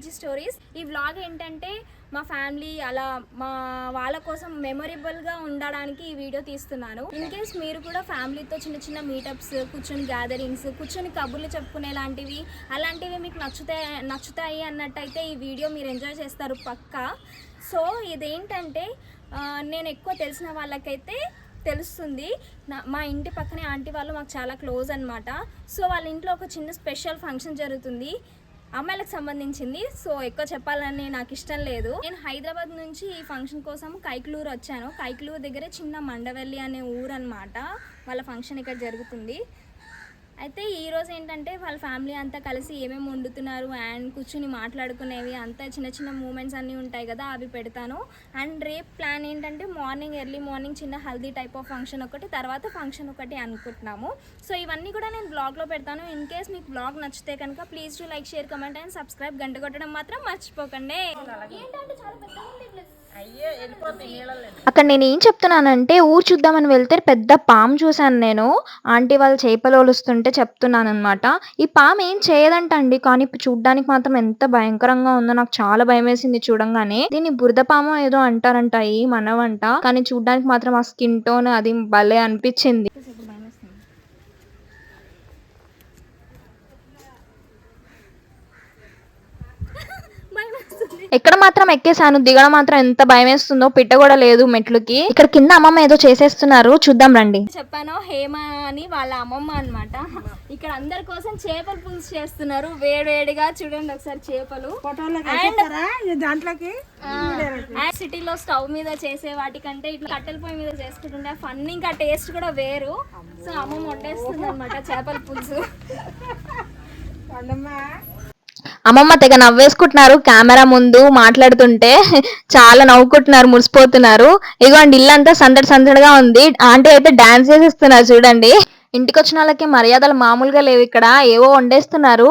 బుజ్జి stories. ఈ vlog ఏంటంటే మా ఫ్యామిలీ అలా మా వాళ్ళ కోసం మెమొరబుల్గా ఉండడానికి ఈ వీడియో తీస్తున్నాను. ఇన్ కేస్ మీరు కూడా ఫ్యామిలీతో చిన్న చిన్న మీటప్స్, కూర్చొని గ్యాదరింగ్స్, కూర్చొని కబుర్లు చెప్పుకునే అలాంటివి మీకు నచ్చుతాయి అన్నట్టయితే ఈ వీడియో మీరు ఎంజాయ్ చేస్తారు పక్కా. సో ఇదేంటంటే నేను ఎక్కువ తెలిసిన వాళ్ళకైతే తెలుస్తుంది. మా ఇంటి పక్కనే ఆంటీ వాళ్ళు మాకు చాలా క్లోజ్ అనమాట. సో వాళ్ళ ఇంట్లో ఒక చిన్న స్పెషల్ ఫంక్షన్ జరుగుతుంది, అమ్మాయిలకు సంబంధించింది. సో ఎక్కువ చెప్పాలని నాకు ఇష్టం లేదు. నేను హైదరాబాద్ నుంచి ఈ ఫంక్షన్ కోసం కైకలూరు వచ్చాను. కైకలూరు దగ్గరే చిన్న మండవల్లి అనే ఊరు అనమాట. వాళ్ళ ఫంక్షన్ ఇక్కడ జరుగుతుంది. అయితే ఈరోజు ఏంటంటే వాళ్ళ ఫ్యామిలీ అంతా కలిసి ఏమేమి వండుతున్నారు అండ్ కూర్చుని మాట్లాడుకునేవి అంతా చిన్న చిన్న మూమెంట్స్ అన్నీ ఉంటాయి కదా, అవి పెడతాను. అండ్ రేపు ప్లాన్ ఏంటంటే ఎర్లీ మార్నింగ్ చిన్న హల్దీ టైప్ ఆఫ్ ఫంక్షన్ ఒకటి, తర్వాత ఫంక్షన్ ఒకటి అనుకుంటున్నాము. సో ఇవన్నీ కూడా నేను బ్లాగ్లో పెడతాను. ఇన్ కేస్ మీకు బ్లాగ్ నచ్చితే కనుక please to like, share, comment and subscribe. గంట కొట్టడం మాత్రం మర్చిపోకండి. ఏంటంటే చాలా పెద్దగా ఉంది. అక్కడ నేను ఏం చెప్తున్నానంటే ఊరు చూద్దామని వెళ్తే పెద్ద పాము చూశాను నేను. ఆంటీ వాళ్ళు చేపలు ఒలుస్తుంటే చెప్తున్నాను అనమాట. ఈ పాము ఏం చేయదంటండి, కానీ చూడ్డానికి మాత్రం ఎంత భయంకరంగా ఉందో నాకు చాలా భయం వేసింది చూడంగానే. దీన్ని బురద పాము ఏదో అంటారంట, ఈ మనవంట, కానీ చూడ్డానికి మాత్రం ఆ స్కిన్ టోన్ అది భలే అనిపించింది. ఎక్కడ మాత్రం ఎక్కేసాను, దిగడం మాత్రం ఎంత భయం వేస్తుందో. పిట్ట కూడా లేదు మెట్లుకి. ఇక్కడ కింద అమ్మమ్మ ఏదో చేసేస్తున్నారు, చూద్దాం రండి. చెప్పాను హేమ అని వాళ్ళ అమ్మమ్మ అనమాట. ఇక్కడ అందరి కోసం చేపల పులుసు చేస్తున్నారు వేడివేడిగా. చూడండి ఒకసారి చేపలు. దాంట్లోకి సిటీలో స్టవ్ మీద చేసే వాటికంటే ఇట్లా కట్టెల పొయ్యి మీద చేసుకుంటుంటే ఫన్, ఇంకా టేస్ట్ కూడా వేరు. సో అమ్మమ్మ వండేస్తుంది అనమాట చేపల పులుసు. అమ్మమ్మ తెగ నవ్వేసుకుంటున్నారు కెమెరా ముందు మాట్లాడుతుంటే. చాలా నవ్వుకుంటున్నారు, మురిసిపోతున్నారు. ఇగోండి ఇల్లంతా సందడిగా ఉంది. ఆంటీ అయితే డాన్స్ చేసేస్తున్నారు చూడండి. ఇంటికి వచ్చిన వాళ్ళకి మర్యాదలు మామూలుగా లేవు. ఇక్కడ ఏవో వండేస్తున్నారు.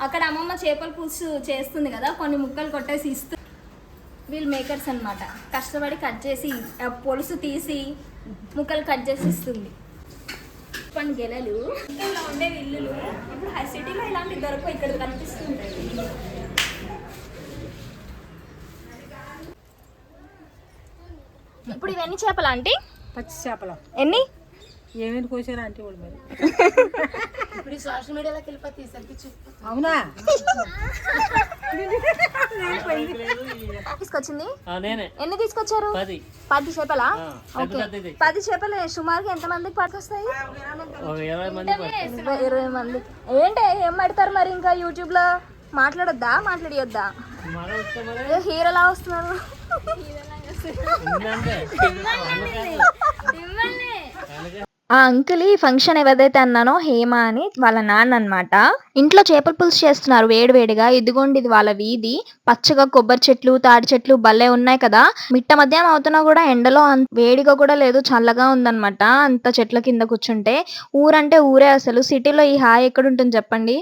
అక్కడ అమ్మమ్మ చేపల పులుసు చేస్తుంది కదా, కొన్ని ముక్కలు కొట్టేసి ఇస్తూ. వీళ్ళు మేకర్స్ అనమాట, కష్టపడి కట్ చేసి పులుసు తీసి ముక్కలు కట్ చేసి ఇస్తుంది. పని గెలలు ఇలా ఉండేవి ఇల్లులు. ఇప్పుడు సిటీలో ఇలాంటి దొరకవు, ఇక్కడ కనిపిస్తుంటాయి. ఇప్పుడు ఇవన్నీ చేపలు ఆంటీ? పచ్చి చేపలు ఎన్ని ఏమేమి కోసారా అంటే వాళ్ళు మరి. ఇప్పుడు సోషల్ మీడియాలోకి వెళ్ళిపోతే అవునా? తీసుకొచ్చింది ఎన్ని తీసుకొచ్చారు? 10 చేపలా? 10 చేపలు సుమారుగా ఎంత మందికి పట్టుకొస్తాయి? 20 మంది. ఏంటి ఏం పెడతారు మరి ఇంకా యూట్యూబ్ లో? మాట్లాడొద్దా, మాట్లాడియొద్దా? హీరోలా వస్తున్నారు. ఆ అంకుల్ ఈ ఫంక్షన్ ఎవరైతే అన్నానో హేమ అని వాళ్ళ నాన్న అనమాట. ఇంట్లో చేపల పులుసు చేస్తున్నారు వేడివేడిగా. ఇదిగోండి ఇది వాళ్ళ వీధి. పచ్చగా కొబ్బరి చెట్లు, తాడి చెట్లు భలే ఉన్నాయి కదా. మిట్ట మధ్యాహ్నం అవుతున్నా కూడా ఎండలో వేడిగా కూడా లేదు, చల్లగా ఉందన్నమాట. అంత చెట్ల కింద కూర్చుంటే. ఊరంటే ఊరే అసలు. సిటీలో ఈ హాయ్ ఎక్కడ ఉంటుంది చెప్పండి.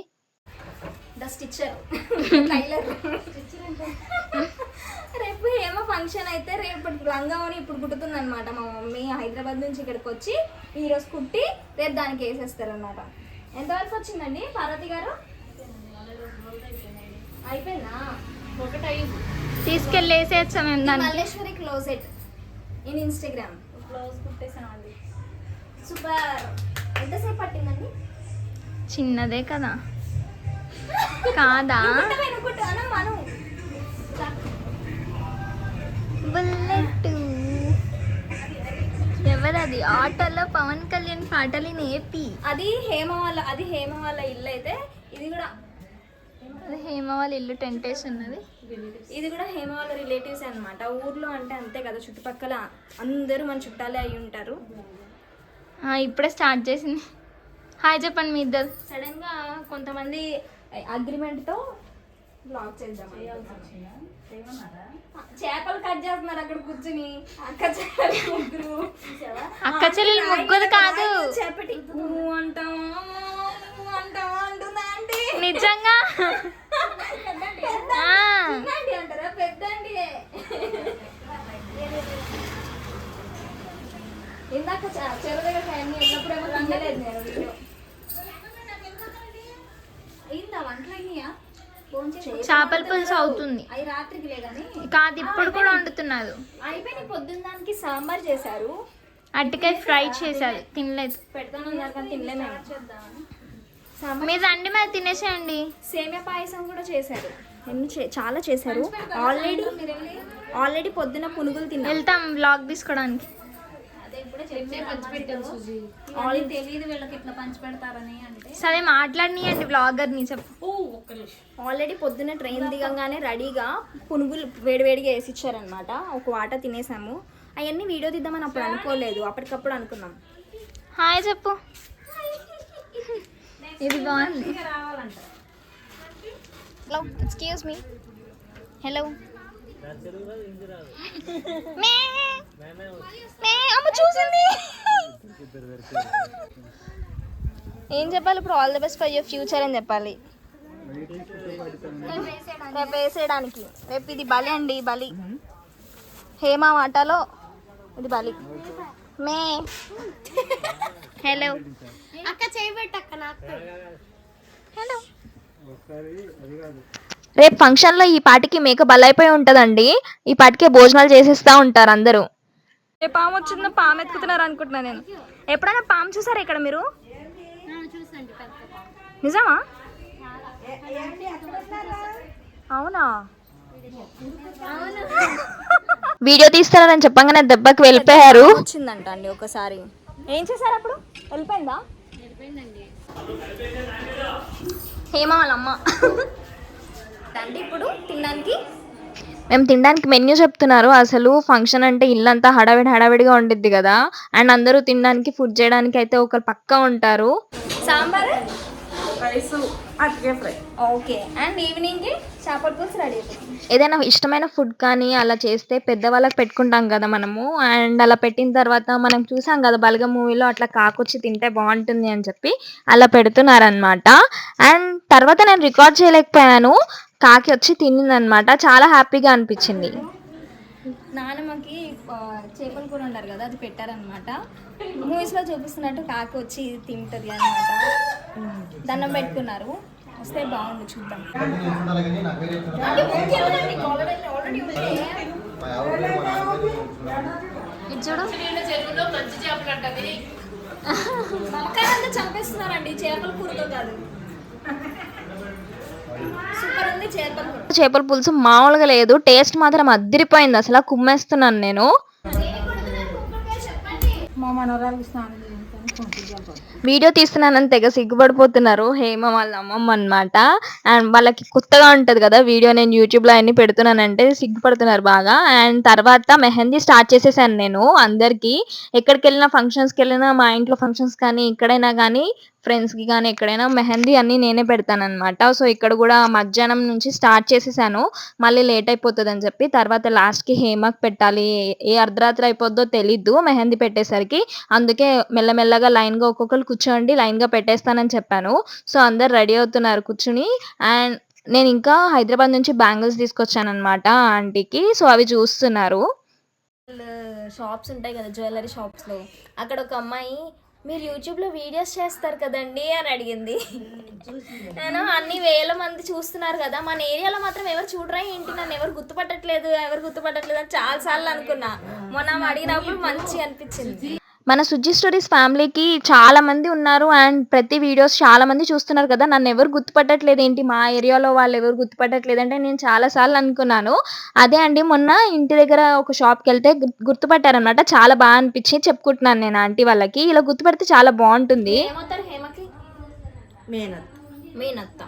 రేపు ఏమో ఫంక్షన్ అయితే రేపటి లంగావని ఇప్పుడు కుట్టుతుంది అనమాట. మా మమ్మీ హైదరాబాద్ నుంచి ఇక్కడికి వచ్చి ఈరోజు కుట్టి రేపు దానికి వేసేస్తారు అనమాట. ఎంతవరకు వచ్చిందండి పార్వతి గారు? అయిపోయిందా? తీసుకెళ్ళి వేసేయచ్చా మేము దాన్ని? Malleswari closet in Instagram close కుట్టేసామండి. సూపర్. ఎంతసేపు పట్టిందండి? చిన్నదే కదా. కాదా? బుల్లెట్ ఎవరది? ఆటోలో పవన్ కళ్యాణ్ పాటలు నేపి. అది హేమ వాళ్ళ ఇల్లు అయితే ఇది కూడా హేమ వాళ్ళ ఇల్లు టెంట్ వేసి ఉన్నది. ఇది కూడా హేమ వాళ్ళ రిలేటివ్స్ అనమాట. ఊర్లో అంటే అంతే కదా, చుట్టుపక్కల అందరూ మన చుట్టాలే అయి ఉంటారు. ఇప్పుడే స్టార్ట్ చేసింది. హాయ్ చెప్పండి మీ ఇద్దరు. సడన్ గా కొంతమంది అగ్రిమెంట్ తో బ్లాక్ చేద్దాం. చేపలు కట్ చేస్తున్నారు అక్కడ కూర్చుని. అక్క చెల్లెలు ముగ్గురు కాదు, చేపటి అంటావా అంటుందా అంటే నిజంగా అంటారా? పెద్దండి. ఇందాక చెరువు దగ్గర వెళ్ళినప్పుడేమో తినలేదు నేను. వీడియో అయిందా? వంటలు అయినాయా? చేపల పులుసు అవుతుంది. అవి రాత్రికి లేదని కాదు, ఇప్పుడు కూడా వండుతున్నారు. అయిపోయి పొద్దున్న దానికి సాంబార్ చేశారు, అరటికాయ ఫ్రై చేశారు, తినలేదు. పెడతానన్నారు కానీ తినలేదు. సాంబార్ మీరు రండి, మరి తినేసేయండి. సేమియా పాయసం కూడా చేశారు, చాలా చేశారు. ఆల్రెడీ పొద్దున పునుగులు తిన్నాం. వెళ్తాం వ్లాగ్ తీసుకోవడానికి. తెలియదు వీళ్ళకి ఇట్లా పంచి పెడతారని. అంటే సరే మాట్లాడినియండి వ్లాగర్ని చెప్పు. ఆల్రెడీ పొద్దున్న ట్రైన్ దిగంగానే రెడీగా పునుగులు వేడివేడిగా వేసి ఇచ్చారనమాట. ఒక వాట తినేసాము. అవన్నీ వీడియో తీద్దామని అప్పుడు అనుకోలేదు, అప్పటికప్పుడు అనుకున్నాం. హాయ్ చెప్పు. ఇది బాగుంది. Hello, excuse me. హలో. అమ్మ చూసింది. ఏం చెప్పాలి ఇప్పుడు? All the best for your future అని చెప్పాలి. రేపు వేసేయడానికి. రేపు ఇది బలి అండి, బలి. హేమ వాటాలో ఇది బలి. మే హలో అక్క చేయబెట్టక్క నాకు. హలో. రేపు ఫంక్షన్లో ఈ పాటికి మేక బలైపోయి ఉంటుందండి. ఈ పాటికే భోజనాలు చేసేస్తూ ఉంటారు అందరూ. ఏ పాము వచ్చిందో, పాము ఎత్తుకుతున్నారు అనుకుంటున్నా నేను. ఎప్పుడైనా పాము చూసారా ఇక్కడ మీరు? చూసండి నిజమా? అవునా? వీడియో తీస్తారని చెప్పగానే దెబ్బకి వెళ్ళిపోయారు. వచ్చిందంట అండి ఒకసారి. ఏం చేశారు అప్పుడు? వెళ్ళిపోయిందా? హేమ వాళ్ళ అమ్మ. అంటే ఇప్పుడు తినడానికి మేము తినడానికి మెన్యూ చెప్తున్నారు. అసలు ఫంక్షన్ అంటే ఇల్లంతా హడావిడిగా ఉండిద్ది కదా, అండ్ అందరూ తినడానికి ఫుడ్ చేయడానికి అయితే ఒకరు పక్కా ఉంటారు. సాంబార్, రైస్, అరటికాయ ఫ్రై. ఓకే. అండ్ ఈవినింగ్కి చేపల పులుసు రెడీ అయిపోతుంది. ఏదైనా ఇష్టమైన ఫుడ్ కానీ అలా చేస్తే పెద్దవాళ్ళకి పెట్టుకుంటాం కదా మనము. అండ్ అలా పెట్టిన తర్వాత మనం చూసాం కదా బలగం మూవీలో, అట్లా కాకొచ్చి తింటే బాగుంటుంది అని చెప్పి అలా పెడుతున్నారనమాట. అండ్ తర్వాత నేను రికార్డ్ చేయలేకపోయాను, కాకి వచ్చి తినిందనమాట. చాలా హ్యాపీగా అనిపించింది. నానమ్మకి చేపల కూర ఉంటారు కదా, అది పెట్టారనమాట. మూవీస్లో చూపిస్తున్నట్టు కాకి వచ్చి తింటుంది అనమాట. దండం పెట్టుకున్నారు. వస్తే బాగుంది, చూద్దాం. నమ్మకాలంతా చంపేస్తున్నారండి చేపల కూరతో కాదు. సూపర్ ఉంది చేపల కూర. చేపల పులుసు మామూలుగా లేదు, టేస్ట్ మాత్రం అదిరిపోయింది. అసలు కుమ్మేస్తున్నాను నేను. మా మనవరాలకు స్నానం చేయించాను. వీడియో తీస్తున్నానని తెగ సిగ్గుపడిపోతున్నారు హేమ వాళ్ళ అమ్మమ్మ అనమాట. అండ్ వాళ్ళకి కొత్తగా ఉంటుంది కదా వీడియో, నేను యూట్యూబ్లో అన్ని పెడుతున్నానంటే సిగ్గుపడుతున్నారు బాగా. అండ్ తర్వాత మెహందీ స్టార్ట్ చేసేసాను నేను అందరికీ. ఎక్కడికి వెళ్ళినా, ఫంక్షన్స్కి వెళ్ళినా, మా ఇంట్లో ఫంక్షన్స్ కానీ ఎక్కడైనా కానీ, ఫ్రెండ్స్కి కానీ ఎక్కడైనా మెహందీ అన్నీ నేనే పెడతానమాట. సో ఇక్కడ కూడా మధ్యాహ్నం నుంచి స్టార్ట్ చేసేసాను, మళ్ళీ లేట్ అయిపోతుంది అని చెప్పి. తర్వాత లాస్ట్కి హేమకి పెట్టాలి, ఏ అర్ధరాత్రి అయిపోద్దో తెలీదు మెహందీ పెట్టేసరికి. అందుకే మెల్లమెల్లగా లైన్గా ఒక్కొక్కరు కూర్చోండి, లైన్గా పెట్టేస్తానని చెప్పాను. సో అందరు రెడీ అవుతున్నారు కూర్చుని. అండ్ నేను ఇంకా హైదరాబాద్ నుంచి బ్యాంగిల్స్ తీసుకొచ్చాను అనమాట ఆంటీకి. సో అవి చూస్తున్నారు. షాప్స్ ఉంటాయి కదా జ్యువెలరీ షాప్స్లో, అక్కడ ఒక అమ్మాయి మీరు యూట్యూబ్లో వీడియోస్ చేస్తారు కదండి అని అడిగింది. నేను అన్ని వేల మంది చూస్తున్నారు కదా, మన ఏరియాలో మాత్రం ఎవరు చూడరా ఏంటి, నన్ను ఎవరు గుర్తుపట్టట్లేదు అని చాలాసార్లు అనుకున్నా. మొన్న అడిగినప్పుడు మంచి అనిపించింది. మన సుజ్జి స్టోరీస్ ఫ్యామిలీకి చాలా మంది ఉన్నారు. అండ్ ప్రతి వీడియోస్ చాలా మంది చూస్తున్నారు కదా, నన్ను ఎవరు గుర్తుపట్టట్లేదు ఏంటి, మా ఏరియాలో వాళ్ళు ఎవరు గుర్తుపట్టట్లేదు అంటే నేను చాలాసార్లు అనుకున్నాను. అదే అండి, మొన్న ఇంటి దగ్గర ఒక షాప్కి వెళ్తే గుర్తుపట్టారనమాట. చాలా బాగా అనిపించి చెప్పుకుంటున్నాను నేను ఆంటీ వాళ్ళకి. ఇలా గుర్తుపడితే చాలా బాగుంటుంది. ఏమవుతారు హేమకి? మేనత్త.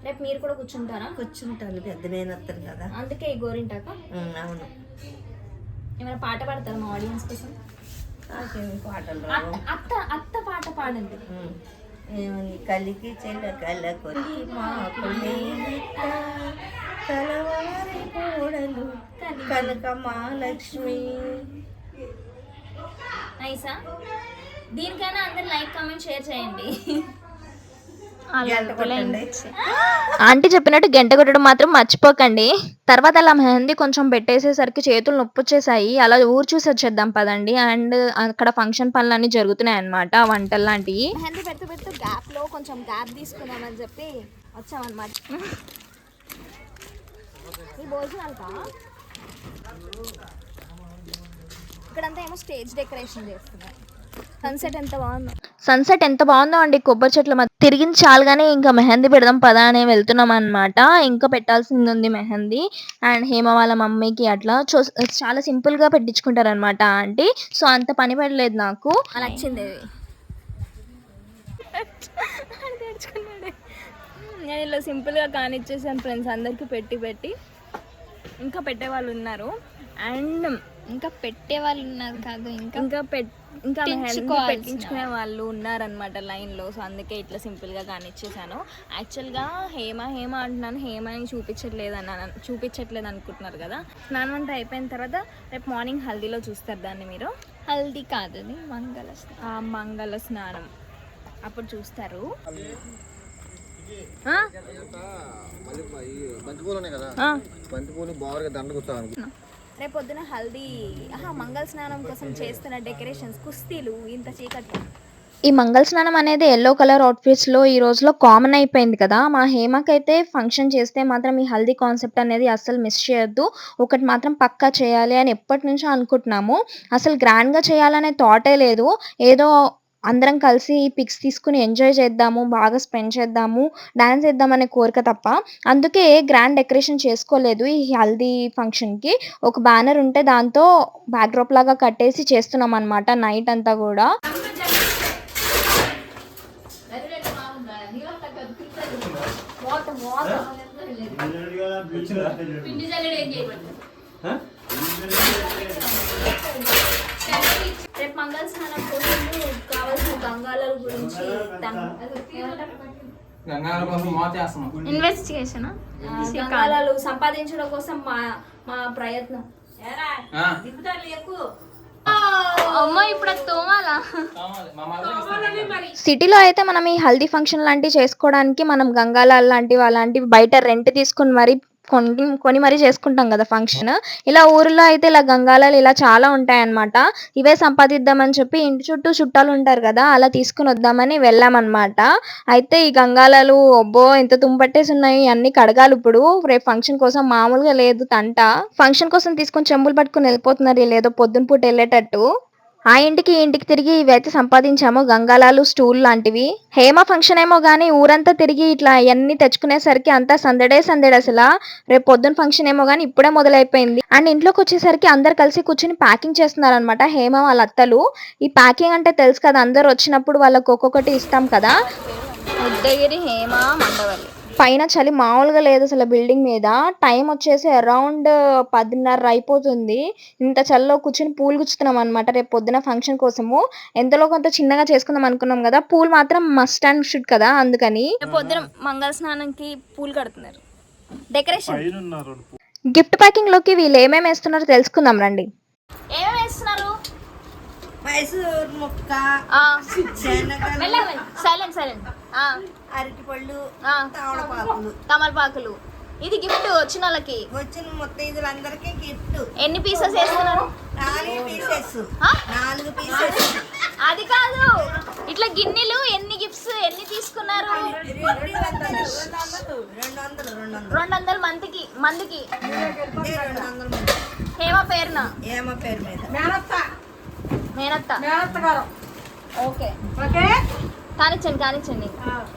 రేపు మీరు కూడా కూర్చుంటారా? కూర్చుంటాను, పెద్ద మేనత్తను కదా. అందుకే ఈ గోరింటాక. అవును. ఏమైనా పాట పాడతారా మా ఆడియన్స్ కోసం? పాటలు అత్త పాట పాడండి. ఏముంది, కలికి చెల్లకల కొద్ది మాకు కలవారి కోడలు కనక మహాలక్ష్మి. నైసా? దీనికైనా అందరు లైక్, కామెంట్, షేర్ చేయండి. ఆంటీ చెప్పినట్టు గంట కొట్టడం మాత్రం మర్చిపోకండి. తర్వాత అలా మెహందీ కొంచెం పెట్టేసేసరికి చేతులు నొప్పి వచ్చేసాయి. అలా ఊరు చూసి వచ్చేద్దాం పదండి. అండ్ అక్కడ ఫంక్షన్ పనులన్నీ జరుగుతున్నాయి అన్నమాట, వంటలు లాంటివి. మెహందీ పెడుతూ గ్యాప్లో కొంచెం గ్యాప్ తీసుకుందామని చెప్పి వచ్చామన్నమాట. ఈ భోజనాలకా ఇక్కడంతా ఏమో స్టేజ్ డెకరేషన్ చేస్తున్నారు. సన్సెట్ ఎంత బాగుందో. సన్సెట్ ఎంత బాగుందో అండి. కొబ్బరి చెట్ల మధ్య తిరిగింది చాలుగానే ఇంకా మెహందీ పెడదాం పదా అని వెళ్తున్నాం అనమాట. ఇంకా పెట్టాల్సింది ఉంది మెహందీ. అండ్ హేమ వాళ్ళ మమ్మీకి అట్లా చాలా సింపుల్ గా పెట్టించుకుంటారు అనమాట ఆంటీ. సో అంత పని పడలేదు నాకు. నచ్చింది. నేను ఇలా సింపుల్గా కానిచ్చేసాను ఫ్రెండ్స్. అందరికీ పెట్టి ఇంకా పెట్టేవాళ్ళు ఉన్నారు. అండ్ ఇంకా పెట్టేవాళ్ళు ఉన్నారు కాదు, ఇంకా పెట్టించుకునే వాళ్ళు ఉన్నారనమాట లైన్లో. సో అందుకే ఇట్లా సింపుల్గా కానిచ్చేసాను. యాక్చువల్గా హేమ అంటున్నాను, హేమని చూపించట్లేదు అనుకుంటున్నారు కదా. స్నానం అంతా అయిపోయిన తర్వాత రేపు మార్నింగ్ హల్దీలో చూస్తారు దాన్ని మీరు. హల్దీ కాదు, మంగళ స్నానం అప్పుడు చూస్తారు. రేపు పొద్దున హల్దీ మంగళ స్నానం కోసం చేస్తున్న డెకరేషన్స్, కుస్తీలు ఇంత చీకట్లో. ఈ మంగళ స్నానం అనేది ఎల్లో కలర్ అవుట్ఫిట్స్ లో ఈ రోజులో కామన్ అయిపోయింది కదా. మా హేమకైతే ఫంక్షన్ చేస్తే మాత్రం ఈ హల్దీ కాన్సెప్ట్ అనేది అస్సలు మిస్ చేయొద్దు, ఒకటి మాత్రం పక్కా చేయాలి అని ఎప్పటి నుంచో అనుకుంటున్నాము. అసలు గ్రాండ్ గా చేయాలనే థాటే లేదు, ఏదో అందరం కలిసి పిక్స్ తీసుకుని ఎంజాయ్ చేద్దాము, బాగా స్పెండ్ చేద్దాము, డాన్స్ చేద్దామనే కోరిక తప్ప. అందుకే గ్రాండ్ డెకరేషన్ చేసుకోలేదు. ఈ హల్దీ ఫంక్షన్కి ఒక బ్యానర్ ఉంటే దాంతో బ్యాక్డ్రాప్ లాగా కట్టేసి చేస్తున్నాం అనమాట నైట్ అంతా కూడా. రేపు మంగళ స్నానం కోసం కావాల్సిన గంగాల గురించి ఇన్వెస్టిగేషన్, గంగాలాలు సంపాదించడం కోసం మా ప్రయత్నం. అమ్మ ఇప్పుడు అది తోమాలా? సిటీలో అయితే మనం ఈ హల్దీ ఫంక్షన్ లాంటివి చేసుకోవడానికి మనం గంగాలాల్ లాంటివి అలాంటివి బయట రెంట్ తీసుకుని మరి కొని మరీ చేసుకుంటాం కదా ఫంక్షన్. ఇలా ఊరిలో అయితే ఇలా గంగాలాలు ఇలా చాలా ఉంటాయన్నమాట. ఇవే సంపాదిద్దామని చెప్పి ఇంటి చుట్టూ చుట్టాలు ఉంటారు కదా, అలా తీసుకుని వద్దామని వెళ్ళామన్నమాట. అయితే ఈ గంగాలాలు ఒబ్బో ఎంత తుంపట్టేసి ఉన్నాయి, అన్ని కడగాలి ఇప్పుడు. రేపు ఫంక్షన్ కోసం మామూలుగా లేదు తంట. ఫంక్షన్ కోసం తీసుకొని చెంబులు పట్టుకుని వెళ్ళిపోతున్నారు లేదో పొద్దున పూట వెళ్ళేటట్టు. ఆ ఇంటికి ఇంటికి తిరిగి ఇవైతే సంపాదించాము, గంగాలాలు, స్టూల్ లాంటివి. హేమ ఫంక్షన్ ఏమో కానీ ఊరంతా తిరిగి ఇట్లా అవన్నీ తెచ్చుకునేసరికి అంతా సందడే అసలు. రేపు పొద్దున్న ఫంక్షన్ ఏమో కానీ ఇప్పుడే మొదలైపోయింది. అండ్ ఇంట్లోకి వచ్చేసరికి అందరు కలిసి కూర్చుని ప్యాకింగ్ చేస్తున్నారు అనమాట హేమ వాళ్ళ అత్తలు. ఈ ప్యాకింగ్ అంటే తెలుసు కదా, అందరు వచ్చినప్పుడు వాళ్ళకి ఒక్కొక్కటి ఇస్తాం కదా. ఉదయగిరి హేమ మండవల్లి పైన చలి మామూలుగా లేదు అసలు. బిల్డింగ్ మీద టైం వచ్చేసి అరౌండ్ 10:30 అయిపోతుంది. ఇంత చలిలో కూర్చొని పూలు గుచ్చుతున్నాం అనమాట రేపు పొద్దున ఫంక్షన్ కోసము. ఎంతలో కొంత చిన్నగా చేసుకుందాం అనుకున్నాం కదా, పూలు మాత్రం మస్ట్ అండ్ షుడ్ కదా, అందుకని పొద్దున మంగళ స్నానంకి పూలు కడుతున్నారు. డెకరేషన్ గిఫ్ట్ ప్యాకింగ్ లోకి వీళ్ళు ఏమేమి వేస్తున్నారో తెలుసుకుందాం రండి. ఏమేమి వేస్తున్నారు? మైసూర్ ముక్క, సైలెంట్ అరటిపళ్ళు, తమలపాకులు. తమలపాకులు. ఇది గిఫ్ట్ వచ్చిన వాళ్ళకి, వచ్చిన ముత్తైదులందరికీ గిఫ్ట్. ఎన్ని పీసెస్ వేస్తున్నారు? 4 పీసెస్. అది కాదు, ఇట్లా గిన్నెలు ఎన్ని గిఫ్ట్స్ ఎన్ని తీసుకున్నారు? 200 మందికి. 200 హేమ పేరున, ఏమ పేరు మీద మేనత్త గారు. ఓకే కానిచ్చండి.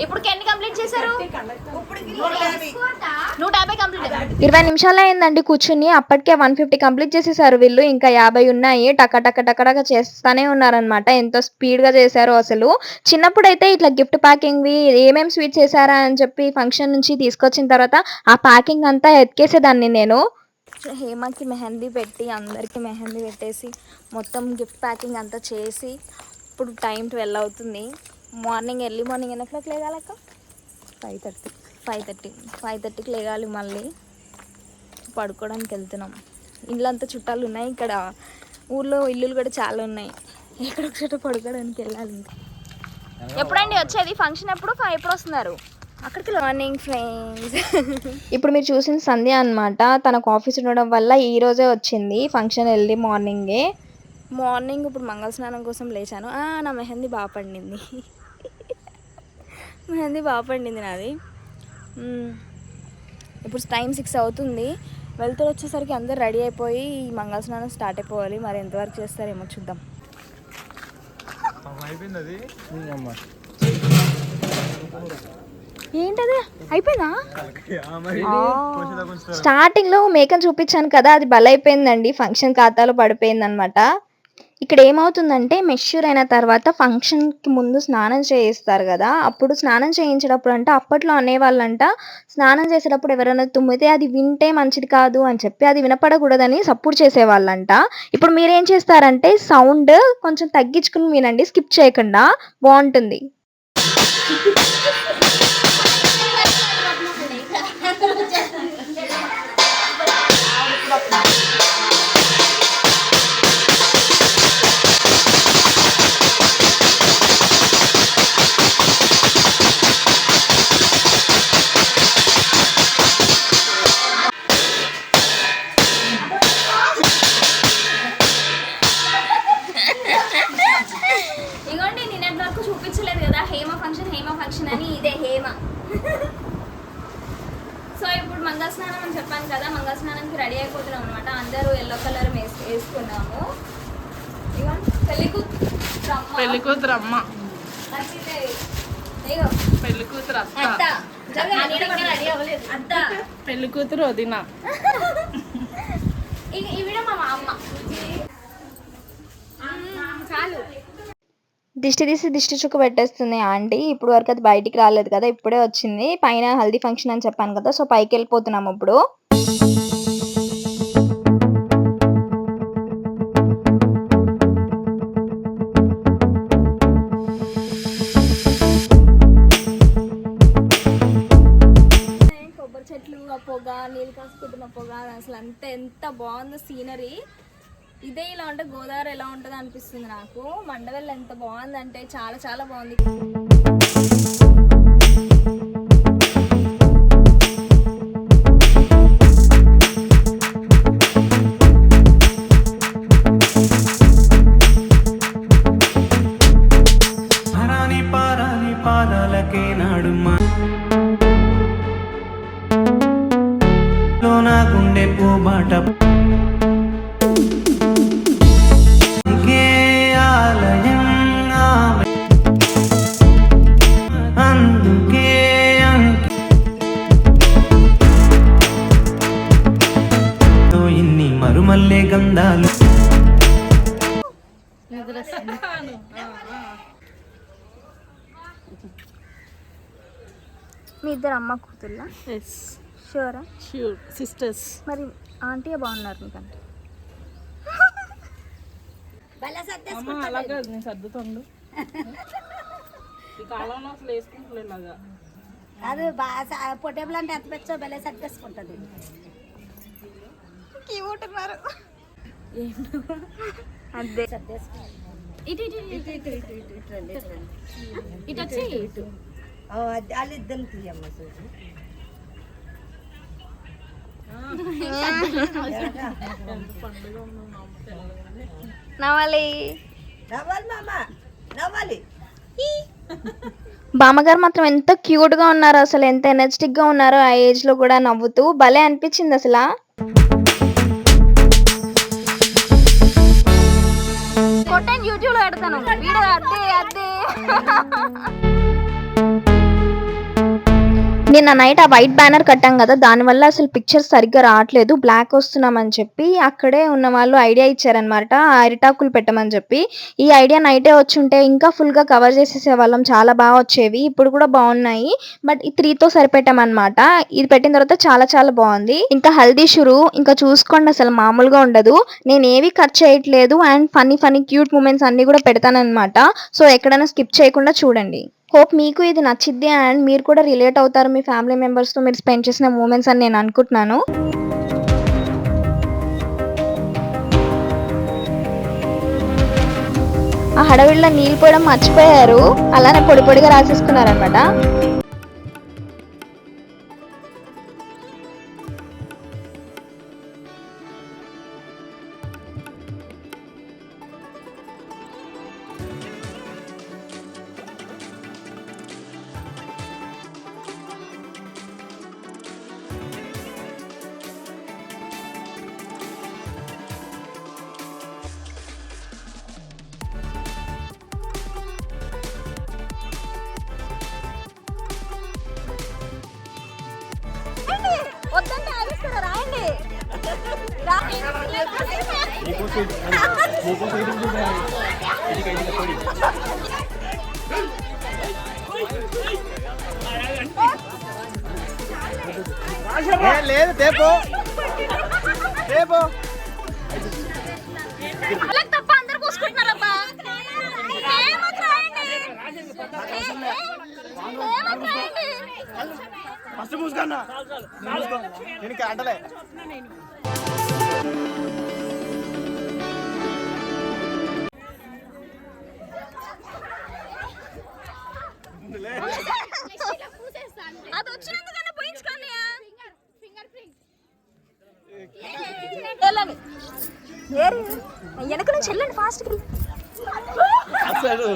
ఇప్పుడు ఎన్ని కంప్లీట్ చేశారు? 150 కంప్లీట్. 20 నిమిషాలు అయిందండి కూర్చుని. అప్పటికే 150 కంప్లీట్ చేసేసారు వీళ్ళు. ఇంకా 50 ఉన్నాయి. టక చేస్తానే ఉన్నారనమాట. ఎంతో స్పీడ్ గా చేశారు అసలు. చిన్నప్పుడు అయితే ఇట్లా గిఫ్ట్ ప్యాకింగ్ ఏమేమి స్వీట్ చేశారా అని చెప్పి ఫంక్షన్ నుంచి తీసుకొచ్చిన తర్వాత ఆ ప్యాకింగ్ అంతా ఎత్తికేసేదాన్ని నేను. హేమకి మెహందీ పెట్టి అందరికి మెహందీ పెట్టేసి మొత్తం గిఫ్ట్ ప్యాకింగ్ అంతా చేసి ఇప్పుడు టైం 12 అవుతుంది. ఎర్లీ మార్నింగ్ ఎన్ని o'clock లేగాలక్క? 5:30కి లేగాలి. మళ్ళీ పడుకోవడానికి వెళ్తున్నాం. ఇల్లంతా చుట్టాలు ఉన్నాయి. ఇక్కడ ఊర్లో ఇల్లులు కూడా చాలా ఉన్నాయి. ఎక్కడొక చోట పడుకోవడానికి వెళ్ళాలి. ఇంకా ఎప్పుడండి వచ్చేది ఫంక్షన్? ఎప్పుడు వస్తున్నారు అక్కడికి? Morning friends. ఇప్పుడు మీరు చూసిన సంధ్య అనమాట. తనకు ఆఫీస్ ఉండడం వల్ల ఈ రోజే వచ్చింది ఫంక్షన్ వెళ్ళి మార్నింగ్. ఇప్పుడు మంగళ స్నానం కోసం లేచాను. నా మెహందీ బాగా పండింది. నాది. ఇప్పుడు టైం 6 అవుతుంది. వెళ్తురు వచ్చేసరికి అందరు రెడీ అయిపోయి మంగళ స్నానం స్టార్ట్ అయిపోవాలి. మరి ఎంతవరకు చేస్తారేమో చూద్దాం. ఏంటది అయిపోయిందా? స్టార్టింగ్ లో మేకని చూపించాను కదా, అది బలైపోయిందండి, ఫంక్షన్ ఖాతాలో పడిపోయింది అనమాట. ఇక్కడ ఏమవుతుందంటే మెష్యూర్ అయిన తర్వాత ఫంక్షన్ కి ముందు స్నానం చేయిస్తారు కదా, అప్పుడు స్నానం చేయించేటప్పుడు అంట అప్పట్లో అనేవాళ్ళంట స్నానం చేసేటప్పుడు ఎవరైనా తుమ్మితే అది వింటే మంచిది కాదు అని చెప్పి అది వినపడకూడదని సపోర్ట్ చేసేవాళ్ళంట. ఇప్పుడు మీరేం చేస్తారంటే సౌండ్ కొంచెం తగ్గించుకుని వినండి, స్కిప్ చేయకుండా, బాగుంటుంది. ఇగోండి నిన్నటి వరకు చూపించలేదు కదా హేమ ఫంక్షన్ అని, ఇదే హేమ. సో ఇప్పుడు మంగళ స్నానం అని చెప్పాను కదా, మంగళ స్నానానికి రెడీ అయిపోతున్నాం అనమాట. అందరూ ఎల్లో కలర్ వేసుకున్నాము. ఇగోండి పెళ్లి కూతురు అమ్మ, పెళ్లి కూతురు పెళ్లి కూతురు వదిన. ఈవిడ మా అమ్మ. చాలు. దిష్టి తీసి దిష్టి చుక్క పెట్టేస్తుంది ఆంటీ. ఇప్పుడు వరకు అది బయటికి రాలేదు కదా, ఇప్పుడే వచ్చింది. పైన హల్దీ ఫంక్షన్ అని చెప్పాను కదా, సో పైకి వెళ్ళిపోతున్నాము ఇప్పుడు. కొబ్బరి చెట్లు, ఆ పొగ, నీళ్ళు కాసుకుంటున్న పొగ, అసలు ఎంత బాగుందో సీనరీ. ఇదే ఇలా ఉంటే గోదావరి ఎలా ఉంటుంది అనిపిస్తుంది నాకు. మండవెల్ ఎంత బాగుందంటే చాలా చాలా బాగుంది. మరుమల్లే గంధాలు. మీ ఇద్దరు అమ్మ కూతుర్లా? షూరా? Sure sisters. మరి ఆంటీ బాగున్నారు మీకంటే. అలాగే నేను సర్దుతుండు. ఈ కాలంలో అసలు వేసుకుంటున్నాగా. అది బాగా పొటేబుల్ అంటే ఎంత పెచ్చో బెల్ల సర్దేసుకుంటుంది. అదే ఇటు వచ్చి వాళ్ళిద్దరిని తీయమ్మ చూసి. నవ్వాలి నవ్వాలి మామ నవ్వాలి. బామ్మగారు మాత్రం ఎంత క్యూట్ గా ఉన్నారు, అసలు ఎంత ఎనర్జెటిక్ గా ఉన్నారో ఆ ఏజ్ లో కూడా, నవ్వుతూ భలే అనిపించింది అసలు. కొట్టని యూట్యూబ్ లో పెడతాను వీడియో. అదే నిన్న నైట్ ఆ వైట్ బ్యానర్ కట్టాం కదా, దానివల్ల అసలు పిక్చర్స్ సరిగ్గా రావట్లేదు, బ్లాక్ వస్తున్నామని చెప్పి అక్కడే ఉన్న వాళ్ళు ఐడియా ఇచ్చారనమాట, అరిటాకులు పెట్టమని చెప్పి. ఈ ఐడియా నైటే వచ్చి ఉంటే ఇంకా ఫుల్గా కవర్ చేసేసే వాళ్ళం, చాలా బాగా వచ్చేవి. ఇప్పుడు కూడా బాగున్నాయి, బట్ ఈ 3తో సరిపెట్టామన్నమాట. ఇది పెట్టిన తర్వాత చాలా చాలా బాగుంది. ఇంకా హల్దీ షురు, ఇంకా చూసుకోండి అసలు మామూలుగా ఉండదు. నేను ఏవి కట్ చేయట్లేదు, అండ్ ఫన్నీ క్యూట్ మూమెంట్స్ అన్ని కూడా పెడతానన్నమాట. సో ఎక్కడైనా స్కిప్ చేయకుండా చూడండి. హోప్ మీకు ఇది నచ్చిద్ది, అండ్ మీరు కూడా రిలేట్ అవుతారు మీ ఫ్యామిలీ మెంబర్స్తో మీరు స్పెండ్ చేసిన మూమెంట్స్ అని నేను అనుకుంటున్నాను. ఆ హడవిడిలో నీళ్ళు పోయడం మర్చిపోయారు, అలానే పొడి పొడిగా రాసేసుకున్నారనమాట. లేదు తేపో తేపో తప్ప అందరు పూసుకుంటున్నారబ్బా. ఫస్ట్ మూసుకన్నా నేను అంటలే అది వచ్చినందుకన్నా పోయించుకోండి. వెనక నుంచి వెళ్ళండి ఫాస్ట్. అసలు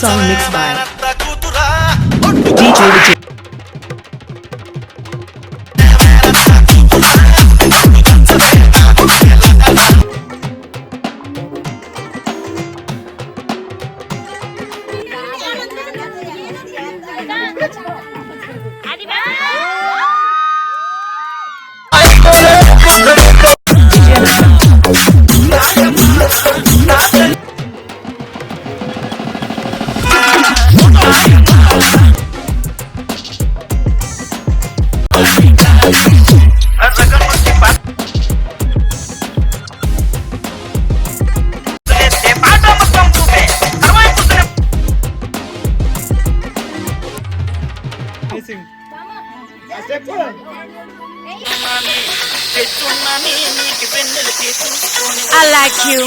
song mixed by DJ Vijay. I like you.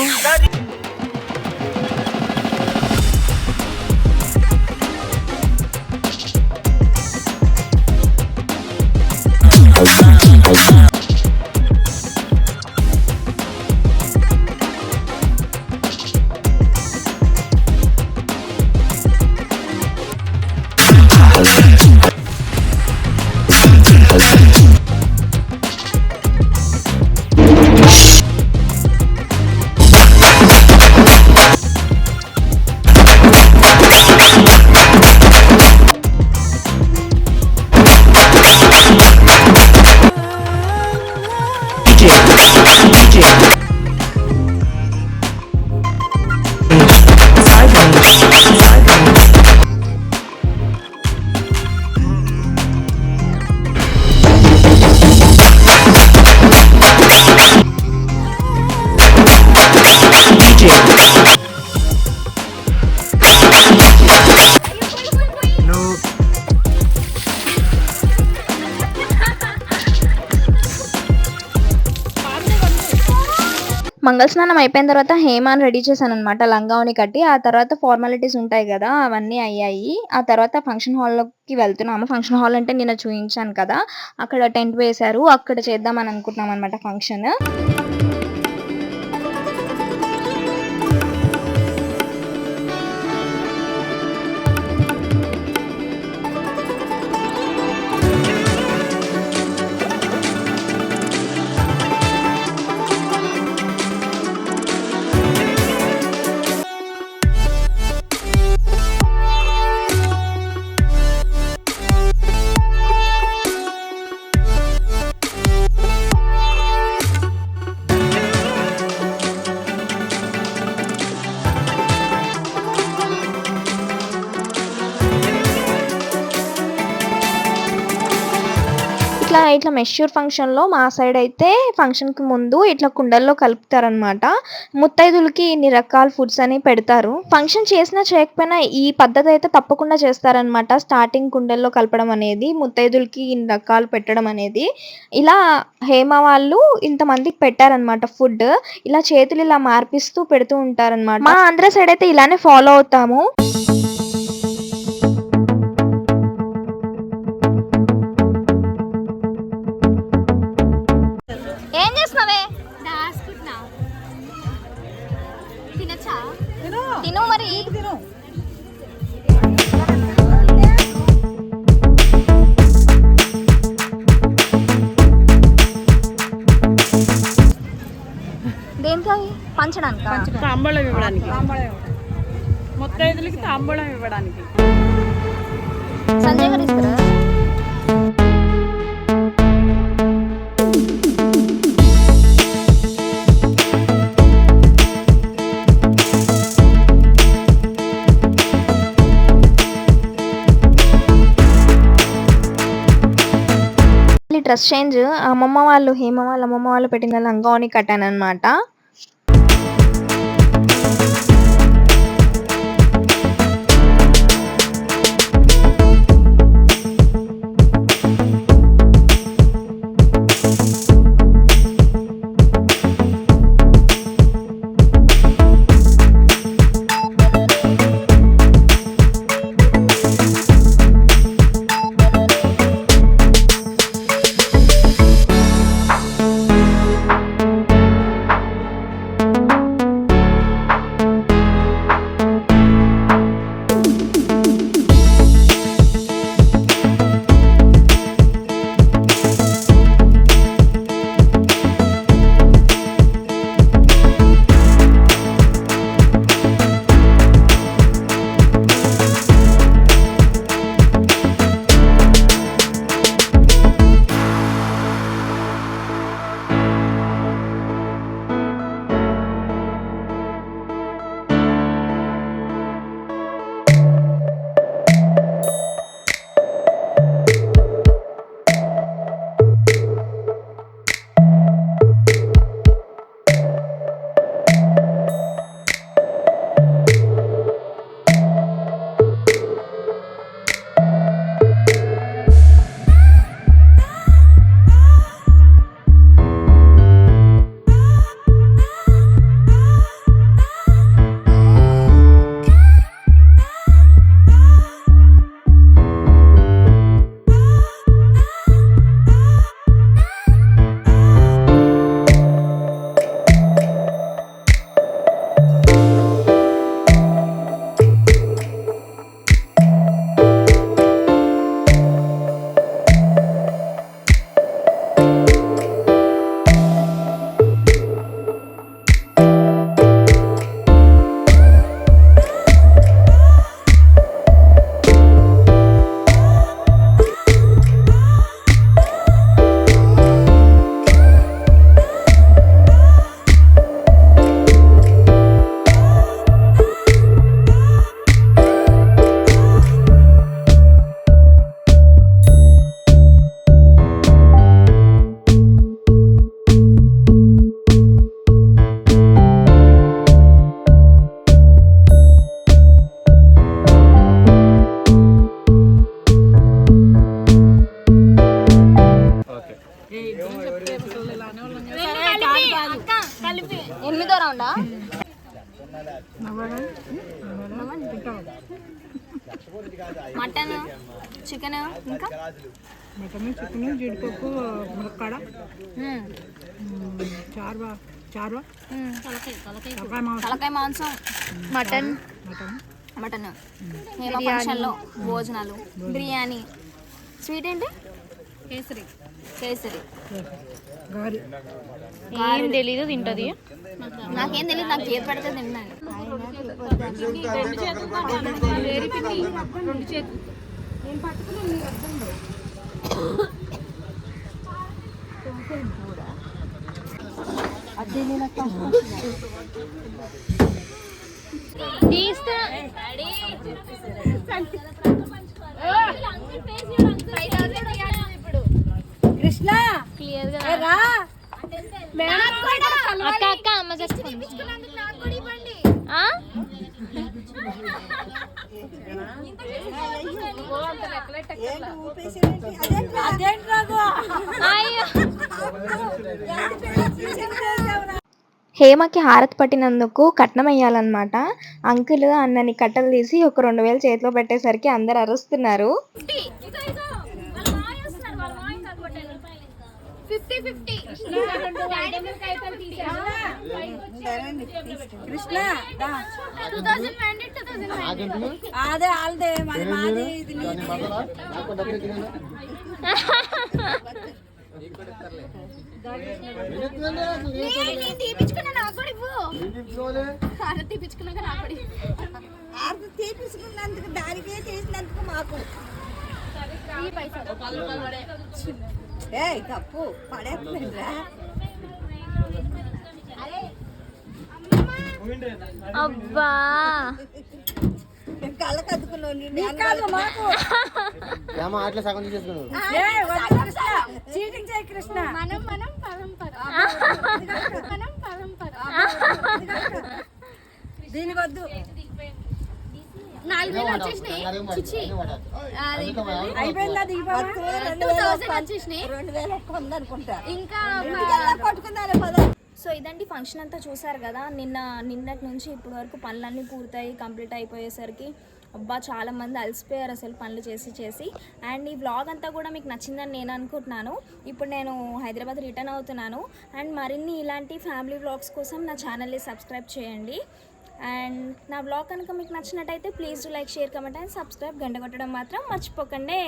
మంగళస్నానం అయిపోయిన తర్వాత హేమాని రెడీ చేశాను అనమాట, లంగావని కట్టి. ఆ తర్వాత ఫార్మాలిటీస్ ఉంటాయి కదా, అవన్నీ అయ్యాయి. ఆ తర్వాత ఫంక్షన్ హాల్లోకి వెళ్తున్నాము. ఫంక్షన్ హాల్ అంటే నిన్న చూపించాను కదా, అక్కడ టెంట్ వేశారు, అక్కడ చేద్దామని అనుకుంటున్నాం అనమాట ఫంక్షన్. ఇట్లా మెష్యూర్ ఫంక్షన్లో మా సైడ్ అయితే ఫంక్షన్కి ముందు ఇట్లా కుండల్లో కలుపుతారనమాట. ముత్తైదులకి ఇన్ని రకాల ఫుడ్స్ అని పెడతారు. ఫంక్షన్ చేసినా చేయకపోయినా ఈ పద్ధతి అయితే తప్పకుండా చేస్తారనమాట. స్టార్టింగ్ కుండల్లో కలపడం అనేది, ముత్తైదులకి ఇన్ని రకాలు పెట్టడం అనేది. ఇలా హేమ వాళ్ళు ఇంతమందికి పెట్టారనమాట ఫుడ్. ఇలా చేతులు ఇలా మార్పిస్తూ పెడుతూ ఉంటారనమాట. మా ఆంధ్ర సైడ్ అయితే ఇలానే ఫాలో అవుతాము. తిను మరి. దేనికి పంచడానికి, తాంబూలం ఇవ్వడానికి, ముత్తైదులకి తాంబూలం ఇవ్వడానికి. సంజయ్ గారు ఇస్తారా? డ్రెస్ చేంజ్ అమ్మమ్మ వాళ్ళు, హేమ వాళ్ళ అమ్మమ్మ వాళ్ళు పెట్టిన లంగావని కట్టాను అనమాట. రౌండా మటన్ చికెన్ ఇంకా మటన్ చికెన్ జీడిపప్పు ములక్కాడ చార్వా చార్వా తలకాయ మాంసం మటన్ మటన్ హేమ ఫంక్షన్లో భోజనాలు బిర్యానీ స్వీట్ ఏంటి కేసరి కేసరి గారి ఏం తెలీదు తింటది నాకేం తెలియదు నాకు ఏది పడితే తిన్నాను కృష్ణ రా అక్క అక్క అమ్మ చేస్తుంది హేమకి హారతి పట్టినందుకు కట్నం వేయాలన్నమాట. అంకుల్ అన్నని కట్టలు తీసి ఒక 2000 చేతిలో పెట్టేసరికి అందరు అరుస్తున్నారు. కృష్ణ అదే వాళ్ళదే మరి మాది ఇది తీపించుకున్నందుకు దానికే చేసినందుకు మాకు ఏ తప్పు పడేస్తుందిరా అబ్బా కళ్ళకు అద్దుకున్నావు మాకు అట్లా సగం తీసేసుకున్నావు చీటింగ్ చేయి కృష్ణ దీనికి వద్దు 4000 వచ్చేసినాయి అయిపోయిందా దిగిపోయి 2000 వచ్చేసినాయి 2000 ఎక్కువ ఉందనుకుంటా ఇంకా కొట్టుకుందానే పద. సో ఇదండి ఫంక్షన్ అంతా చూసారు కదా. నిన్నటి నుంచి ఇప్పటి వరకు పనులన్నీ పూర్తయి కంప్లీట్ అయిపోయేసరికి అబ్బా చాలామంది అలసిపోయారు అసలు పనులు చేసి. అండ్ ఈ వ్లాగ్ అంతా కూడా మీకు నచ్చిందని నేను అనుకుంటున్నాను. ఇప్పుడు నేను హైదరాబాద్ రిటర్న్ అవుతున్నాను. అండ్ మరిన్ని ఇలాంటి ఫ్యామిలీ వ్లాగ్స్ కోసం నా ఛానల్ని సబ్స్క్రైబ్ చేయండి. అండ్ నా వ్లాగ్ కనుక మీకు నచ్చినట్టయితే please like share comment and subscribe. గంట కొట్టడం మాత్రం మర్చిపోకండి.